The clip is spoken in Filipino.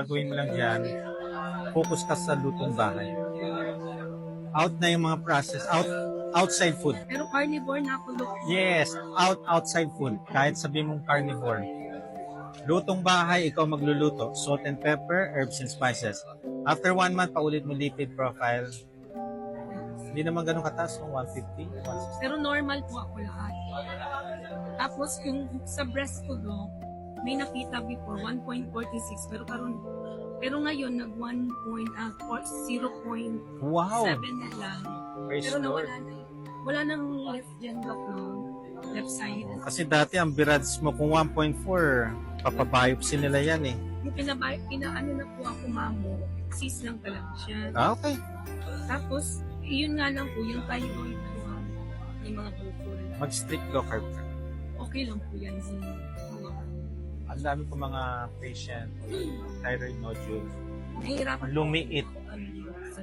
Gagawin mo lang dyan, focus ka sa lutong bahay. Out na yung mga process, outside food. Pero carnivore na ako, look. Yes, outside food. Kahit sabi mong carnivore. Lutong bahay, ikaw magluluto. Salt and pepper, herbs and spices. After 1 month, paulit mo lipid profile. Hindi naman ganun kataas, 150, 160. Pero normal po ako lahat. Tapos yung sa breast ko do, may nakita before 1.46 pero ngayon nag 0.7 Wow! na lang. Praise Pero Lord. nawala na. Wala nang left dyan doc no? Left side. Kasi dati ang birads mo kung 1.4, papabiopsy nila yan eh. Yung pinaano na po ako mamo, cis lang talaga siya. Ah, okay. Tapos, yun nga lang po, yung thyroid ko, yung mga bukol. Mag-strict low carb ka. Okay lang po yan. Ang dami ko mga patient, thyroid nodule, Nahihirapan lumiit. po kami sa